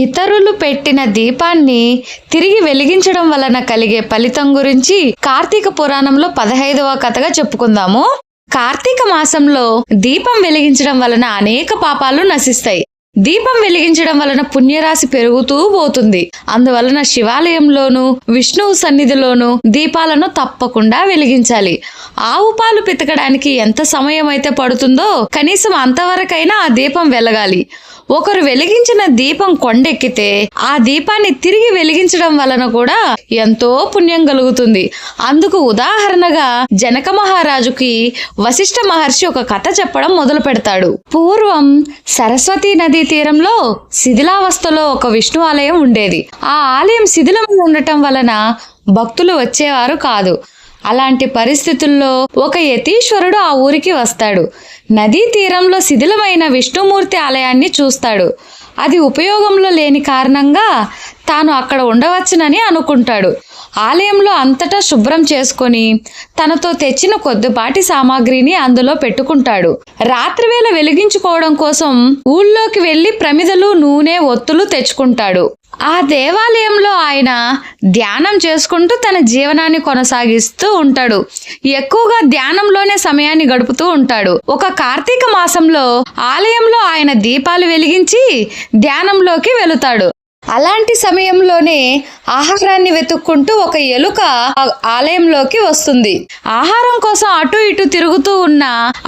ఇతరులు పెట్టిన దీపాన్ని తిరిగి వెలిగించడం వలన కలిగే ఫలితం గురించి కార్తీక పురాణంలో 15వ కథగా చెప్పుకుందాము. కార్తీక మాసంలో దీపం వెలిగించడం వలన అనేక పాపాలు నశిస్తాయి. దీపం వెలిగించడం వలన పుణ్యరాశి పెరుగుతూ పోతుంది. అందువలన శివాలయంలోను విష్ణువు సన్నిధిలోను దీపాలను తప్పకుండా వెలిగించాలి. ఆవు పాలు పితకడానికి ఎంత సమయం అయితే పడుతుందో కనీసం అంతవరకైనా ఆ దీపం వెలగాలి. ఒకరు వెలిగించిన దీపం కొండెక్కితే ఆ దీపాన్ని తిరిగి వెలిగించడం వలన కూడా ఎంతో పుణ్యం కలుగుతుంది. అందుకు ఉదాహరణగా జనక మహారాజుకి వశిష్ఠ మహర్షి ఒక కథ చెప్పడం మొదలు పెడతాడు. పూర్వం సరస్వతీ నదీ తీరంలో శిథిలావస్థలో ఒక విష్ణు ఆలయం ఉండేది. ఆ ఆలయం శిథిలంగా ఉండటం వలన భక్తులు వచ్చేవారు కాదు. అలాంటి పరిస్థితుల్లో ఒక యతీశ్వరుడు ఆ ఊరికి వస్తాడు. నదీ తీరంలో శిథిలమైన విష్ణుమూర్తి ఆలయాన్ని చూస్తాడు. అది ఉపయోగంలో లేని కారణంగా తాను అక్కడ ఉండవచ్చునని అనుకుంటాడు. ఆలయంలో అంతటా శుభ్రం చేసుకొని తనతో తెచ్చిన కొద్దిపాటి సామాగ్రిని అందులో పెట్టుకుంటాడు. రాత్రివేళ వెలిగించుకోవడం కోసం ఊళ్ళోకి వెళ్లి ప్రమిదలు, నూనె, ఒత్తులు తెచ్చుకుంటాడు. ఆ దేవాలయంలో ఆయన ధ్యానం చేసుకుంటూ తన జీవనాన్ని కొనసాగిస్తూ ఉంటాడు. ఎక్కువగా ధ్యానంలోనే సమయాన్ని గడుపుతూ ఉంటాడు. ఒక కార్తీక మాసంలో ఆలయంలో ఆయన దీపాలు వెలిగించి ధ్యానంలోకి వెళుతాడు. అలాంటి సమయంలోనే ఆహారాన్ని వెతుక్కుంటూ ఒక ఎలుక ఆలయంలోకి వస్తుంది. ఆహారం కోసం అటు ఇటు తిరుగుతూ ఉన్న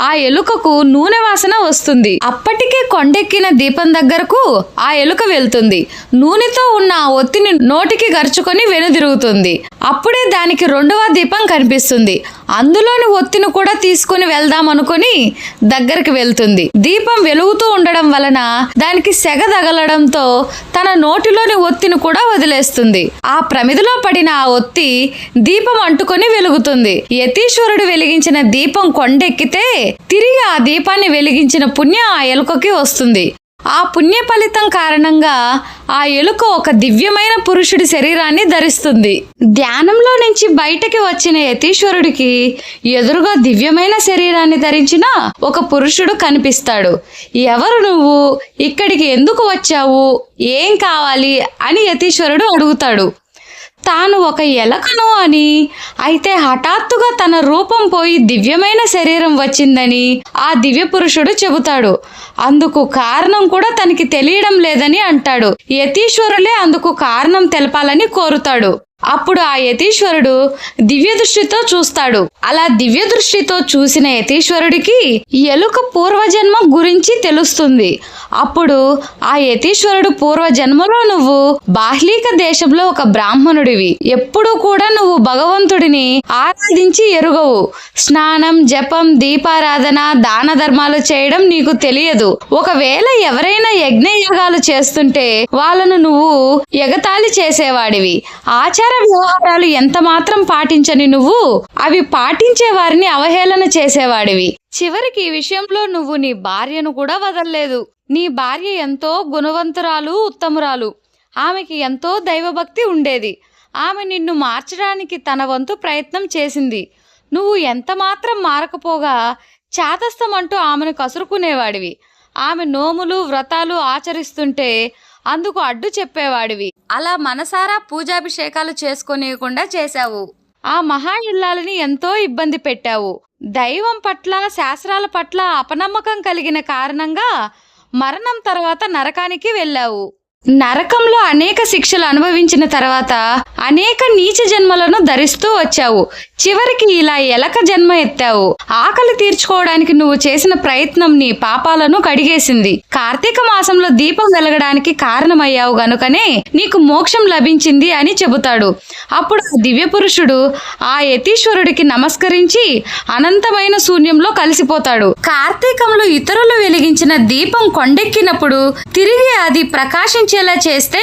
ఆ ఎలుకకు నూనె వాసన వస్తుంది. అప్పటికే కొండెక్కిన దీపం దగ్గరకు ఆ ఎలుక వెళ్తుంది. నూనెతో ఉన్న ఆ ఒత్తిని నోటికి గరుచుకొని వెనుదిరుగుతుంది. అప్పుడే దానికి 2వ దీపం కనిపిస్తుంది. అందులోని ఒత్తిని కూడా తీసుకుని వెళ్దామనుకుని దగ్గరికి వెళ్తుంది. దీపం వెలుగుతూ ఉండడం వలన దానికి సెగ తగలడంతో తన నోటిలోని ఒత్తిని కూడా వదిలేస్తుంది. ఆ ప్రమిదలో పడిన ఆ ఒత్తి దీపం అంటుకొని వెలుగుతుంది. యతీశ్వరుడు వెలిగించిన దీపం కొండెక్కితే తిరిగి ఆ దీపాన్ని వెలిగించిన పుణ్యం ఆ ఎలుకకి వస్తుంది. ఆ పుణ్య ఫలితం కారణంగా ఆ ఎలుక ఒక దివ్యమైన పురుషుడి శరీరాన్ని ధరిస్తుంది. ధ్యానంలో నుంచి బయటకి వచ్చిన యతీశ్వరుడికి ఎదురుగా దివ్యమైన శరీరాన్ని ధరించిన ఒక పురుషుడు కనిపిస్తాడు. ఎవరు నువ్వు? ఇక్కడికి ఎందుకు వచ్చావు? ఏం కావాలి అని యతీశ్వరుడు అడుగుతాడు. తాను ఒక ఎలకను అని, అయితే హఠాత్తుగా తన రూపం పోయి దివ్యమైన శరీరం వచ్చిందని ఆ దివ్య పురుషుడు చెబుతాడు. అందుకు కారణం కూడా తనకి తెలియడం లేదని అంటాడు. యతీశ్వరులే అందుకు కారణం తెలపాలని కోరుతాడు. అప్పుడు ఆ యతీశ్వరుడు దివ్య దృష్టితో చూస్తాడు. అలా దివ్య దృష్టితో చూసిన యతీశ్వరుడికి ఎలుక పూర్వజన్మ గురించి తెలుస్తుంది. అప్పుడు ఆ యతీశ్వరుడు, పూర్వజన్మలో నువ్వు బాహ్లీక దేశంలో ఒక బ్రాహ్మణుడివి. ఎప్పుడూ కూడా నువ్వు భగవంతుడిని ఆరాధించి ఎరుగవు. స్నానం, జపం, దీపారాధన, దాన ధర్మాలు చేయడం నీకు తెలియదు. ఒకవేళ ఎవరైనా యజ్ఞయాగాలు చేస్తుంటే వాళ్ళను నువ్వు ఎగతాళి చేసేవాడివి. ఆచార వ్యవహారాలు ఎంత మాత్రం పాటించని నువ్వు అవి పాటించే వారిని అవహేళన చేసేవాడివి. చివరికి ఈ విషయంలో నువ్వు నీ భార్యను కూడా వదల్లేదు. నీ భార్య ఎంతో గుణవంతురాలు, ఉత్తమురాలు. ఆమెకి ఎంతో దైవభక్తి ఉండేది. ఆమె నిన్ను మార్చడానికి తన వంతు ప్రయత్నం చేసింది. నువ్వు ఎంత మాత్రం మారకపోగా చాదస్తమంటూ ఆమెను కసురుకునేవాడివి. ఆమె నోములు, వ్రతాలు ఆచరిస్తుంటే అందుకు అడ్డు చెప్పేవాడివి. అలా మనసారా పూజాభిషేకాలు చేసుకోనియకుండా చేశావు. ఆ మహా ఇల్లాలని ఎంతో ఇబ్బంది పెట్టావు. దైవం పట్ల, శాస్త్రాల పట్ల అపనమ్మకం కలిగిన కారణంగా మరణం తర్వాత నరకానికి వెళ్ళావు. నరకంలో అనేక శిక్షలు అనుభవించిన తర్వాత అనేక నీచ జన్మలను ధరిస్తూ వచ్చావు. చివరికి ఇలా ఎలక జన్మ ఎత్తావు. ఆకలి తీర్చుకోవడానికి నువ్వు చేసిన ప్రయత్నం నీ పాపాలను కడిగేసింది. కార్తీక మాసంలో దీపం వెలగడానికి కారణమయ్యావు గనుకనే నీకు మోక్షం లభించింది అని చెబుతాడు. అప్పుడు ఆ దివ్య పురుషుడు ఆ యతీశ్వరుడికి నమస్కరించి అనంతమైన శూన్యంలో కలిసిపోతాడు. కార్తీకంలో ఇతరులు వెలిగించిన దీపం కొండెక్కినప్పుడు తిరిగి అది ప్రకాశించేలా చేస్తే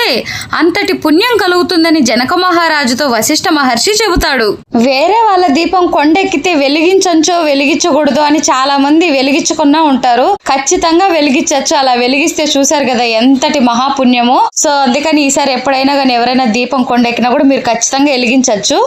అంతటి పుణ్యం కలుగుతుందని జనక మహారాజుతో వశిష్ఠ మహర్షి చెబుతాడు. వేరే వాళ్ళ దీపం కొండెక్కితే వెలిగించొచ్చో వెలిగించకూడదు అని చాలా మంది వెలిగించకుండా ఉంటారు. ఖచ్చితంగా వెలిగించచ్చు. అలా వెలిగిస్తే చూసారు కదా ఎంతటి మహాపుణ్యమో. సో అందుకని ఈసారి ఎప్పుడైనా కానీ ఎవరైనా దీపం కొండెక్కినా కూడా మీరు ఖచ్చితంగా వెలిగించవచ్చు.